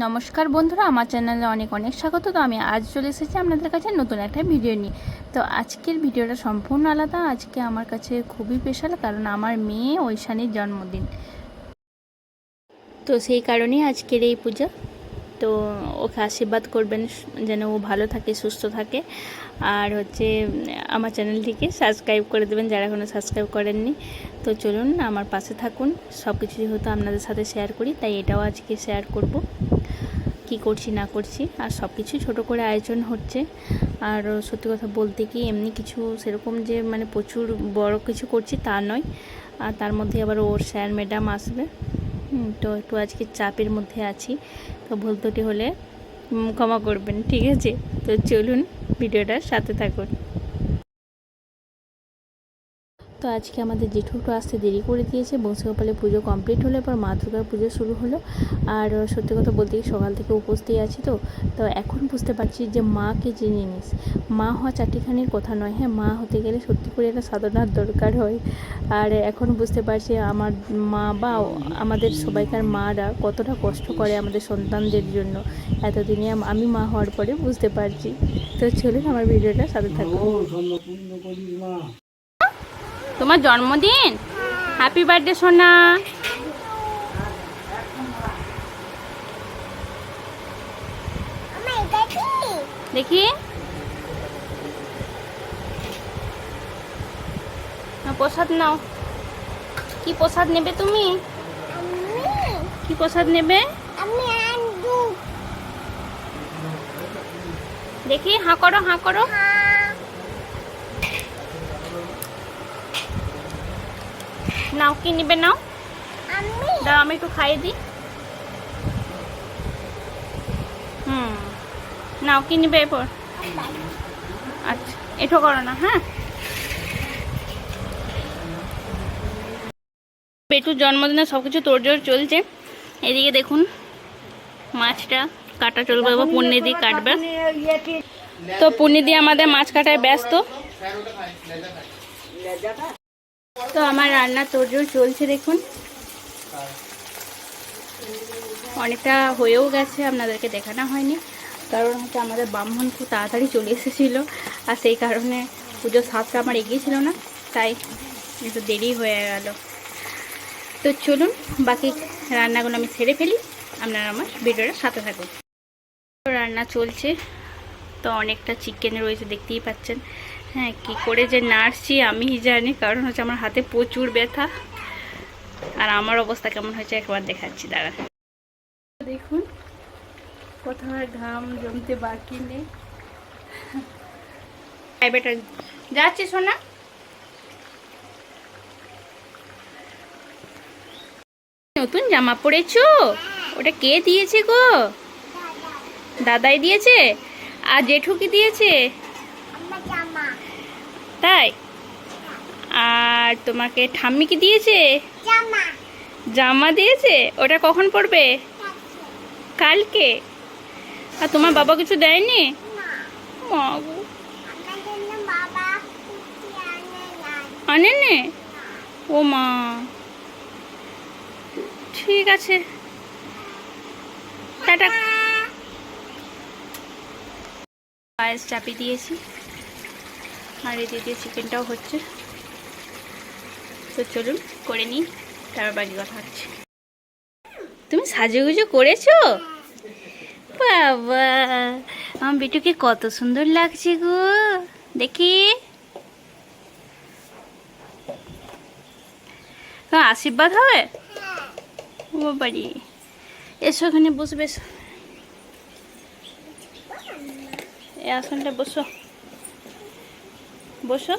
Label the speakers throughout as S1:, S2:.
S1: নমস্কার বন্ধুরা, আমার চ্যানেলে অনেক অনেক স্বাগত। তো আমি আজ চলে এসেছি আপনাদের কাছে নতুন একটা ভিডিও নিয়ে। তো আজকের ভিডিওটা সম্পূর্ণ আলাদা। আজকে আমার কাছে খুবই স্পেশাল, কারণ আমার মেয়ে ঐশানীর জন্মদিন। তো সেই কারণেই আজকের এই পূজা। তো ওকে আশীর্বাদ করবেন যেন ও ভালো থাকে, সুস্থ থাকে। আর আমার চ্যানেলটিকে সাবস্ক্রাইব করে দেবেন যারা এখনও সাবস্ক্রাইব করেননি। তো চলুন আমার পাশে থাকুন। সব কিছু যেহেতু আপনাদের সাথে শেয়ার করি, তাই এটাও আজকে শেয়ার করব, কি করছি না করছি। আর সব কিছু ছোটো করে আয়োজন হচ্ছে। আর সত্যি কথা বলতে কি, এমনি কিছু সেরকম যে মানে প্রচুর বড় কিছু করছি তা নয়। আর তার মধ্যে আবার ওর স্যার ম্যাডাম আসবে। তো একটু আজকে চাপের মধ্যে আছি। তো ভুল ত্রুটি হলে ক্ষমা করবেন, ঠিক আছে? তো চলুন ভিডিওটার সাথে থাকুন। তো আজকে আমাদের জেঠুটো আসতে দেরি করে দিয়েছে। বংশীগোপালে পুজো কমপ্লিট হলো, এবার মা দুর্গার পুজো শুরু হলো। আর সত্যি কথা বলতে সকাল থেকে উপস্থিত আছি। তো এখন বুঝতে পারছি যে মাকে যে জিনিস, মা হওয়া চারটিখানির কথা নয়। হ্যাঁ, মা হতে গেলে সত্যি করে একটা সাধনার দরকার হয়। আর এখন বুঝতে পারছি আমার মা বা আমাদের সবাইকার মারা কতটা কষ্ট করে আমাদের সন্তানদের জন্য। এতদিনে আমি মা হওয়ার পরে বুঝতে পারছি। তো চলুন আমার ভিডিওটা সাথে থাকুন। তোমার জন্মদিন, হ্যাপি বার্থডে সোনা। দেখি প্রসাদ নাও। কি প্রসাদ নেবে তুমি? কি প্রসাদ নেবে দেখি? হাঁ করো, হাঁ করো। নাও, কি নেবে নাও। দাও আমি একটু খাইয়ে দিই। নাও, কি নেবে এরপর? আচ্ছা, এঠো করো না। হ্যাঁ, পেটুর জন্মদিনে সবকিছু তোড়জোড় চলছে। এদিকে দেখুন, মাছটা কাটা চলবে, পূর্ণি দিয়ে কাটবে। তো পূর্ণি দিয়ে আমাদের মাছ কাটায় ব্যস্ত। তো আমার রান্না তোড়জোড় চলছে দেখুন। অনেকটা হয়েও গেছে, আপনাদেরকে দেখানো হয়নি, কারণ আমাদের ব্রাহ্মণ খুব তাড়াতাড়ি চলে এসেছিলো। আর সেই কারণে পুজোর স্বাদটা আমার এগিয়েছিল না, তাই একটু দেরি হয়ে গেল। তো চলুন বাকি রান্নাগুলো আমি সেরে ফেলি, আপনারা আমার ভিডিওটার সাথে থাকুন। রান্না চলছে। তো অনেকটা চিকেন রয়েছে, দেখতেই পাচ্ছেন। হ্যাঁ, কি করে যে নাড়ছি আমি জানি, কারণ আমার হাতে প্রচুর ব্যথা। আর আমার অবস্থা কেমন হয়েছে একবার দেখাচ্ছি, দাঁড়ান। দেখুন, কোথাও আর ঘাম জমতে বাকি নেই। বেটা যাচ্ছি সোনা। নতুন জামা পরেছো? ওটা কে দিয়েছে গো? দাদাই দিয়েছে? আর জেঠু কি দিয়েছে? তাই? আর তোমাকে ঠাম্মি কি দিয়েছে? জামা দিয়েছে। ওটা কখন পরবে? কালকে। আর তোমার বাবা কিছু দেয়নি? মা গো, আনেনি? ও মা, ঠিক আছে, টাটা। পায়েস চাপিয়ে দিয়েছি, আর এই দিয়ে চিকেনটাও হচ্ছে। তো চলুন করে নিই, তারপর বাকি কথা হচ্ছে। তুমি সাজুগুজু করেছো? বাবা, আমার বিটুকে কত সুন্দর লাগছে গো, দেখি। আশীর্বাদ হবে? ও বাড়ি, এসো এখানে বসবে, এসো এই আসনটা বসো, বসো।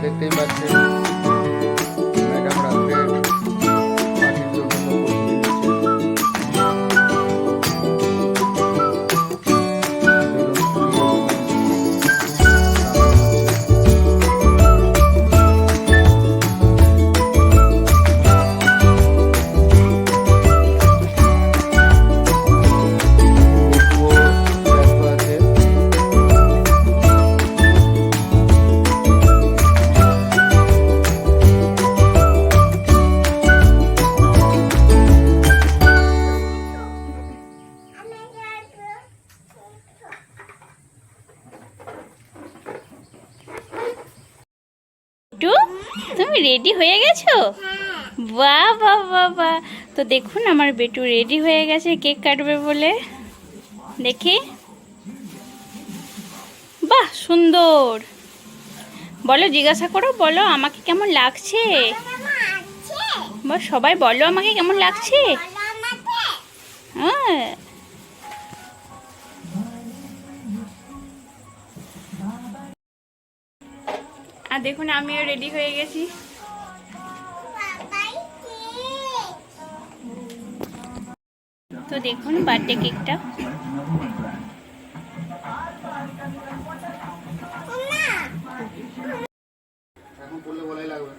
S2: দেখতেই পাচ্ছেন ম্যাডাম রাত্রে পাখির জন্য প্রস্তুতি
S1: টু, তুমি রেডি হয়ে গেছো? বাহ বাহ বাহ বাহ। তো দেখুন আমার বেটু রেডি হয়ে গেছে কেক কাটবে বলে। দেখি, বাহ সুন্দর। বলো, জিজ্ঞাসা করো, বলো আমাকে কেমন লাগছে। সবাই বলো আমাকে কেমন লাগছে। হ্যাঁ, আর দেখুন আমিও রেডি হয়ে গেছি। তো দেখুন বার্থডে কেকটা।
S2: এখন করলে বলাই লাগবে।